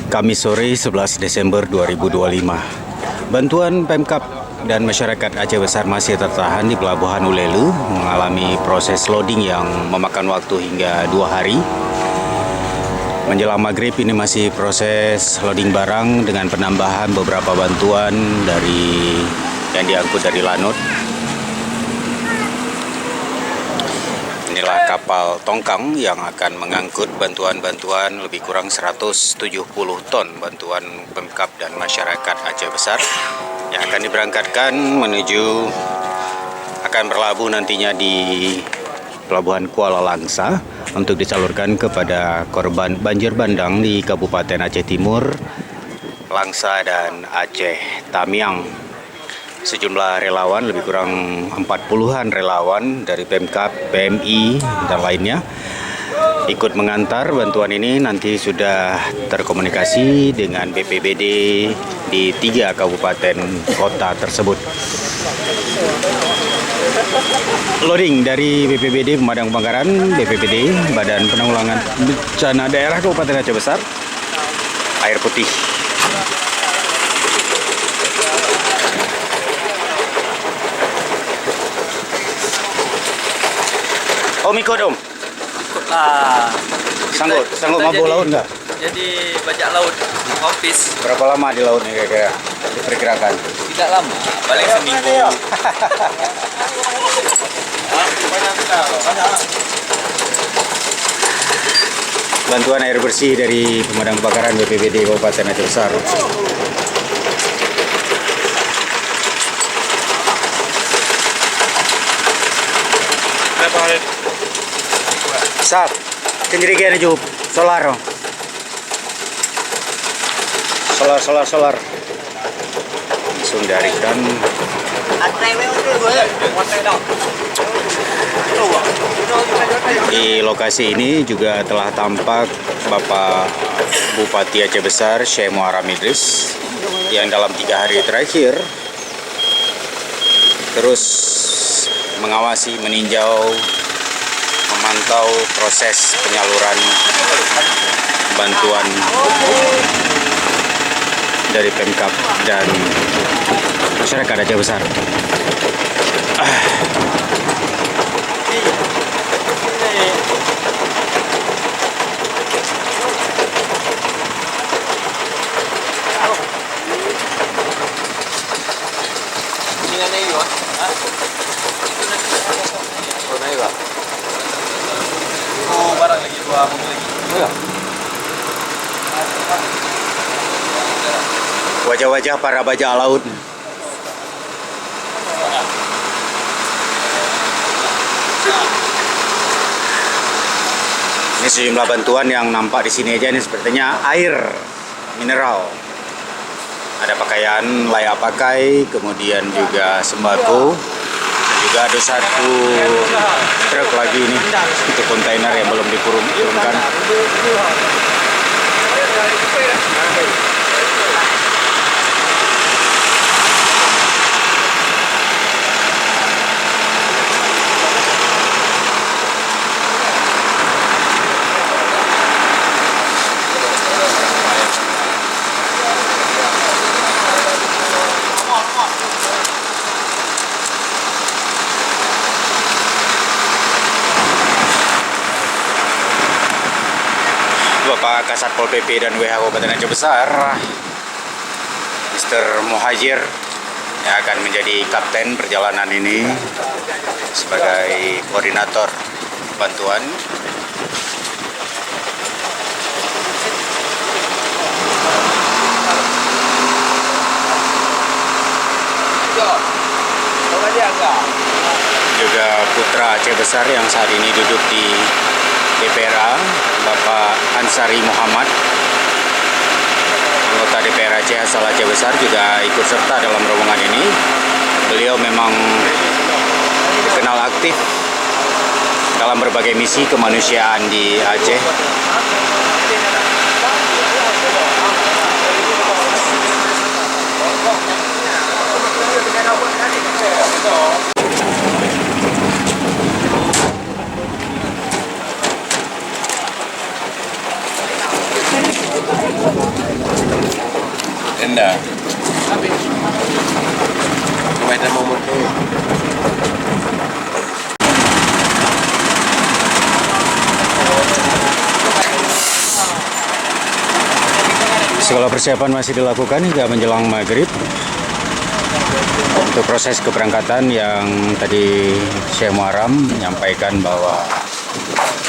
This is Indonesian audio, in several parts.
Kamis sore 11 Desember 2025. Bantuan Pemkab dan masyarakat Aceh Besar masih tertahan di Pelabuhan Ulelu mengalami proses loading yang memakan waktu hingga 2 hari. Menjelang maghrib ini masih proses loading barang dengan penambahan beberapa bantuan dari yang diangkut dari Lanut. Inilah kapal tongkang yang akan mengangkut bantuan-bantuan lebih kurang 170 ton bantuan Pemkab dan masyarakat Aceh Besar yang akan diberangkatkan akan berlabuh nantinya di Pelabuhan Kuala Langsa untuk disalurkan kepada korban banjir bandang di Kabupaten Aceh Timur, Langsa dan Aceh Tamiang. Sejumlah relawan, lebih kurang 40-an relawan dari Pemkab, PMI, dan lainnya ikut mengantar bantuan ini. Nanti sudah terkomunikasi dengan BPBD di 3 kabupaten kota tersebut. Loading dari BPBD Pemadam Kebakaran, BPBD Badan Penanggulangan Bencana Daerah Kabupaten Aceh Besar, air putih. Om ikut om? Ikut lah. Sanggup mabuk laut nggak? Jadi bajak laut, office. Berapa lama di laut nih kira-kira diperkirakan? Tidak lama, paling seminggu. Bantuan air bersih dari Pemadam Kebakaran BPBD Kabupaten Aceh Besar. Berapa hari? Sab, kendirian aja solar. Solar. Langsung dialihkan. Di lokasi ini juga telah tampak Bapak Bupati Aceh Besar Syekh Muharram Idris yang dalam 3 hari terakhir terus mengawasi, meninjau, memantau proses penyaluran bantuan dari Pemkab dan masyarakat Aceh Besar. Barang lagi 2 mobil lagi. Wajah-wajah para bajak laut. Ini sejumlah bantuan yang nampak di sini aja, ini sepertinya air mineral. Ada pakaian layak pakai, kemudian juga sembako, dan juga ada 1 truk lagi ini untuk kontainer yang belum diturunkan. Bapak Kasat Pol PP dan WH Kabupaten Aceh Besar, Mr. Muhajir, yang akan menjadi kapten perjalanan ini sebagai koordinator bantuan. Juga putra Aceh Besar yang saat ini duduk di DPRA, Bapak Ansari Muhammad, anggota DPR Aceh asal Aceh Besar, juga ikut serta dalam rombongan ini. Beliau memang dikenal aktif dalam berbagai misi kemanusiaan di Aceh. tenda. Ada momen tu. Segala persiapan masih dilakukan hingga menjelang maghrib. Untuk proses keberangkatan yang tadi Syekh Muharram menyampaikan bahwa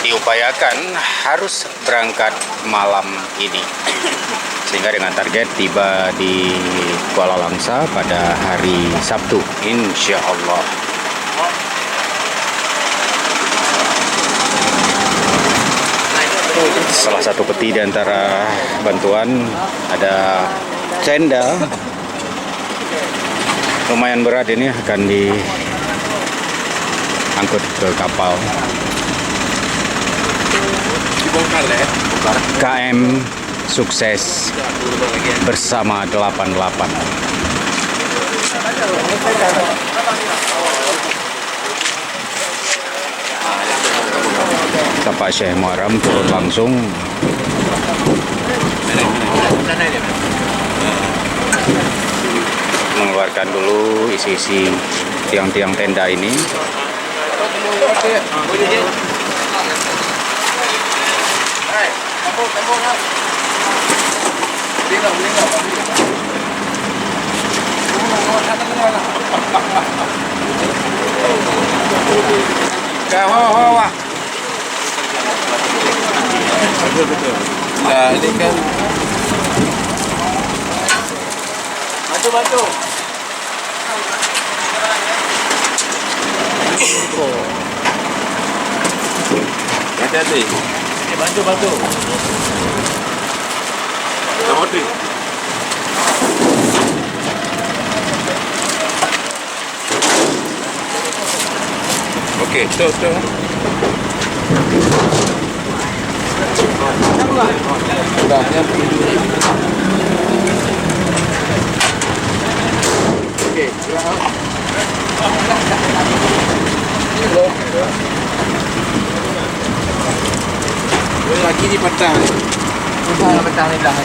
diupayakan harus berangkat malam ini. Sehingga dengan target tiba di Kuala Langsa pada hari Sabtu, insya Allah. Salah satu peti di antara bantuan ada tenda. Lumayan berat ini akan diangkut ke kapal. Dibongkar ya? KM Sukses bersama 88. Pak Syekh Muharram turun langsung mengeluarkan dulu isi-isi tiang-tiang tenda ini. Nah, ini kan Bantu. hati-hati. Bantu. Samudri. Okey, tuh. Sudah, ya. Okey, lagi di petang. Petang ni dah.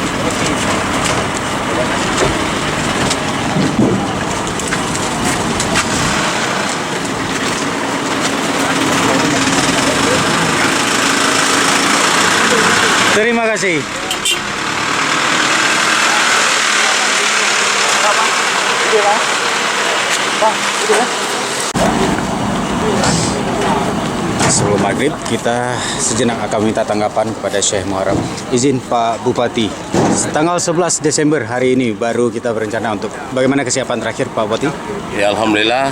Terima kasih. Sebelum maghrib kita sejenak akan minta tanggapan kepada Syekh Muharram. Izin Pak Bupati, tanggal 11 Desember hari ini baru kita berencana untuk bagaimana kesiapan terakhir Pak Bupati? Ya, alhamdulillah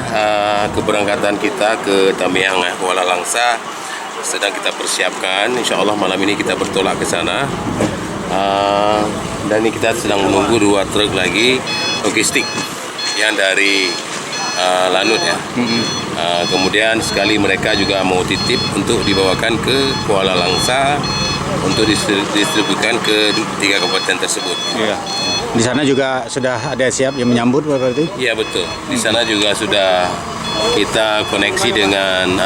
keberangkatan kita ke Tamiang Kuala Langsa sedang kita persiapkan. Insya Allah malam ini kita bertolak ke sana. Dan ini kita sedang menunggu 2 truk lagi logistik yang dari Lanut ya. Kemudian sekali mereka juga mau titip untuk dibawakan ke Kuala Langsa untuk didistribusikan ke 3 kabupaten tersebut. Iya. Di sana juga sudah ada siap yang menyambut Pak Bupati? Iya betul. Di sana juga sudah kita koneksi dengan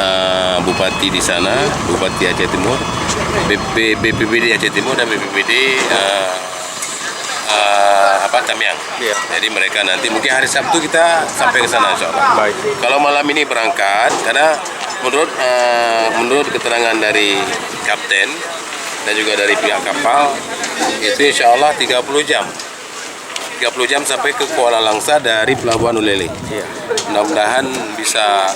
Bupati di sana, Bupati Aceh Timur, BPBD Aceh Timur dan BPBD Tamiang. Iya. Jadi mereka nanti mungkin hari Sabtu kita sampai ke sana insya Allah. Baik. Kalau malam ini berangkat, karena menurut keterangan dari kapten dan juga dari pihak kapal, itu insya Allah 30 jam. 30 jam sampai ke Kuala Langsa dari Pelabuhan Ulele. Iya. Mudah-mudahan bisa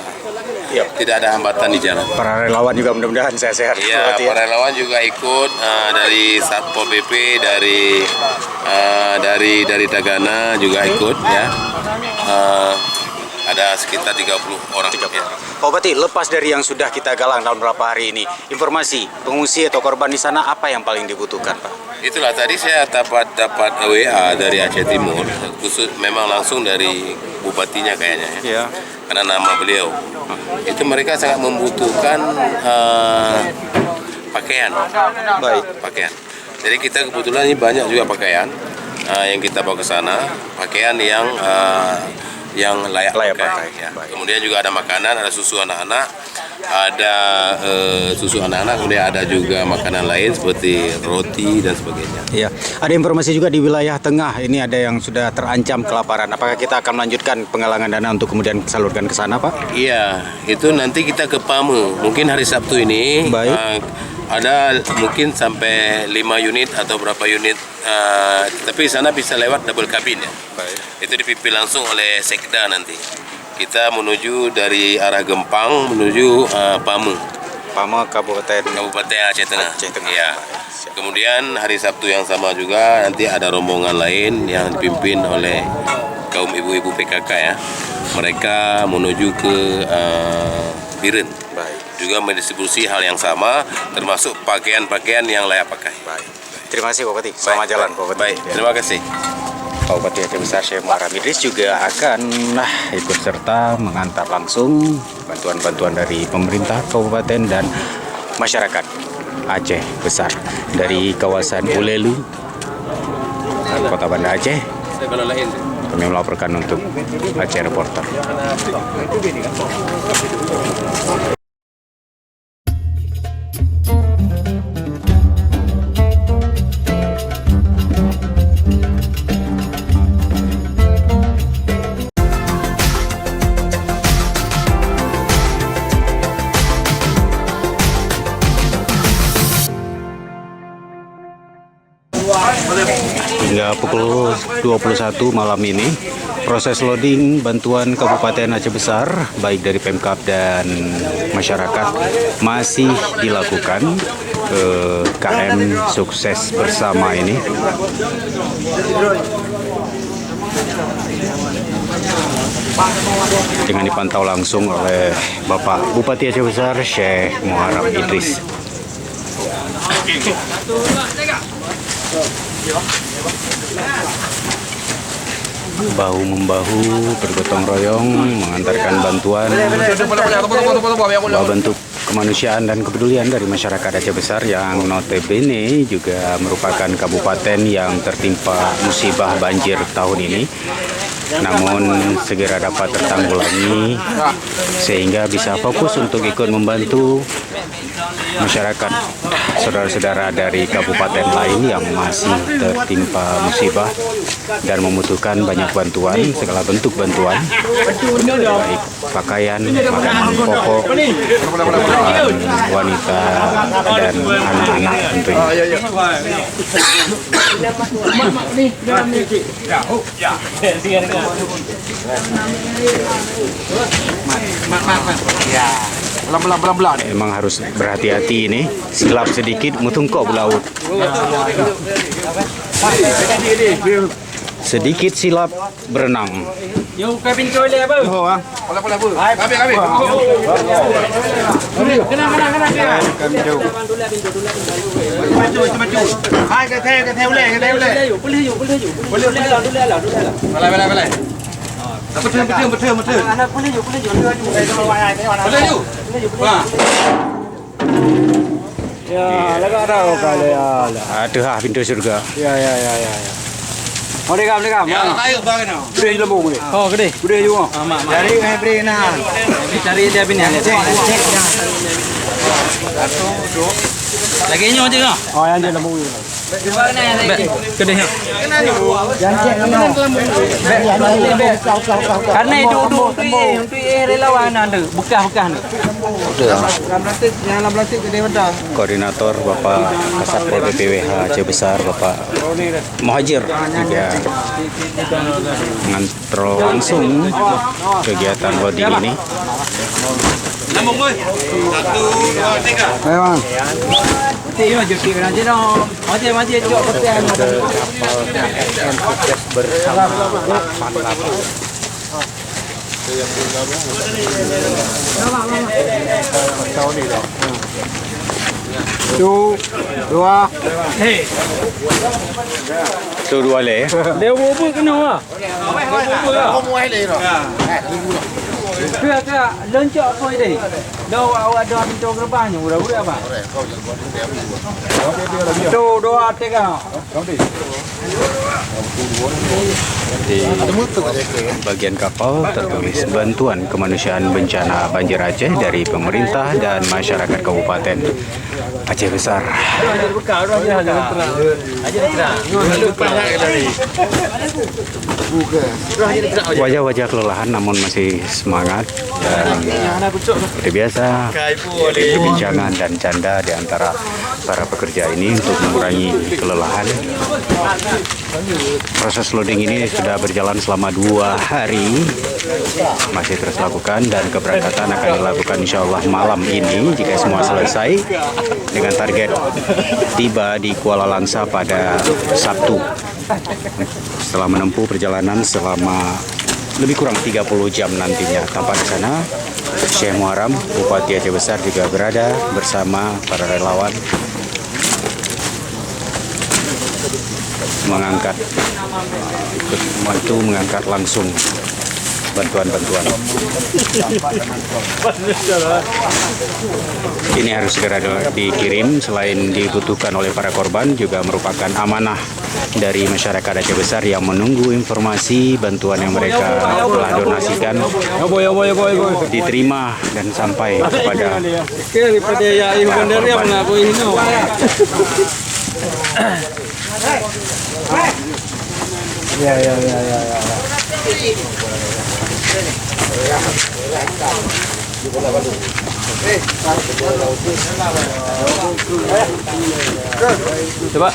tidak ada hambatan di jalan. Para relawan juga mudah-mudahan sehat-sehat. Iya, Bupati, ya. para relawan juga ikut dari Satpol PP, dari Tagana juga ikut ya. Ada sekitar 30 orang. Ya. Pak Bupati, lepas dari yang sudah kita galang dalam beberapa hari ini, informasi pengungsi atau korban di sana apa yang paling dibutuhkan, Pak? Itulah tadi saya dapat WA dari Aceh Timur, khusus memang langsung dari bupatinya kayaknya ya. Iya. Karena nama beliau. Itu mereka sangat membutuhkan pakaian. Baik. Pakaian. Jadi kita kebetulan ini banyak juga pakaian yang kita bawa ke sana, pakaian yang layak pakai. Ya. Kemudian juga ada makanan, ada susu anak-anak, ada susu anak-anak, kemudian ada juga makanan lain seperti roti dan sebagainya. Iya, ada informasi juga di wilayah tengah ini ada yang sudah terancam kelaparan. Apakah kita akan melanjutkan penggalangan dana untuk kemudian salurkan ke sana, Pak? Iya, itu nanti kita ke Pame. Mungkin hari Sabtu ini Baik. ada mungkin sampai 5 unit atau berapa unit, tapi sana bisa lewat double cabin ya. Baik. Itu dipimpin langsung oleh Sekda nanti. Kita menuju dari arah Gempang menuju Pame, Kabupaten Aceh Tengah. Aceh Tengah. Iya. Kemudian hari Sabtu yang sama juga nanti ada rombongan lain yang dipimpin oleh kaum ibu-ibu PKK ya. Mereka menuju ke Biren. Baik. Juga mendistribusi hal yang sama, termasuk pakaian-pakaian yang layak pakai. Baik. Terima kasih Pak Bupati. Selamat jalan Pak Bupati. Baik, Ya. terima kasih. Pak Bupati Aceh Besar Syekh Muharram Idris juga akan ikut serta mengantar langsung bantuan-bantuan dari pemerintah kabupaten dan masyarakat Aceh Besar dari kawasan Ulelu, Kota Banda Aceh. Kami melaporkan untuk Aceh Reporter. Hingga pukul 21 malam ini, proses loading bantuan Kabupaten Aceh Besar, baik dari Pemkab dan masyarakat, masih dilakukan ke KM Sukses Bersama ini. Dengan dipantau langsung oleh Bapak Bupati Aceh Besar Syekh Muharram Idris. Bahu-membahu bergotong royong mengantarkan bantuan bentuk kemanusiaan dan kepedulian dari masyarakat Aceh Besar yang notabene juga merupakan kabupaten yang tertimpa musibah banjir tahun ini, namun segera dapat tertanggulangi sehingga bisa fokus untuk ikut membantu masyarakat saudara-saudara dari kabupaten lain yang masih tertimpa musibah dan membutuhkan banyak bantuan, segala bentuk bantuan, baik pakaian, makanan pokok, kebutuhan wanita dan anak-anak tentunya. Emang harus berhati-hati ini, silap sedikit mutungkok laut. Sedikit silap berenang. Yo, buka pintu boleh apa? Boleh apa? Habis. Kena. Maju. Hai, ke teh boleh. Boleh. Boleh. Betul. Anak boleh yuk. Boleh yuk. Ya, lega dah kali ya. Aduh, pintu surga. Ya. Boleh kam. Ya, kayu bagaimana? Gede lembu gede. Oh, gede juga. Cari beri nah. Cari dia bini. Cek. Satu, dua. Lagi nyo je kah? Oh, yang dia lembu. Gede nya. Jangan cek lembu. Karena itu untuk relawan ada bekas ni. Yang 16 gede betul. Koordinator Bapak Kasatpol BPWH Aceh Besar Bapak Muhajir juga mengontrol langsung kegiatan loading ini. Lambung boy. 1, 2, 3. Ayo bang. Ti maju ti kan aja dong. Maju jok pertian. Sukses Bersama 88. Tahun ni dah. 2 Hei. Tu dua le. Dia apa kena ah? Apa le dah. Kira lencok apa ini? Dah awak dah pintu gerbangnya udah apa? Tu 2 3. Di bagian kapal tertulis bantuan kemanusiaan bencana banjir Aceh dari pemerintah dan masyarakat Kabupaten Aceh Besar. Wajah-wajah kelelahan namun masih semangat dan seperti biasa perbincangan dan canda di antara para pekerja ini untuk mengurangi kelelahan. Proses loading ini sudah berjalan selama 2 hari, masih terus lakukan dan keberangkatan akan dilakukan insya Allah malam ini jika semua selesai dengan target tiba di Kuala Langsa pada Sabtu. Setelah menempuh perjalanan selama lebih kurang 30 jam nantinya. Tampak di sana Syekh Muharram, Bupati Aceh Besar juga berada bersama para relawan mengangkat, ikut membantu mengangkat langsung bantuan-bantuan. Ini harus segera dikirim. Selain dibutuhkan oleh para korban, juga merupakan amanah dari masyarakat Aceh Besar yang menunggu informasi bantuan yang mereka telah donasikan diterima dan sampai kepada Coba.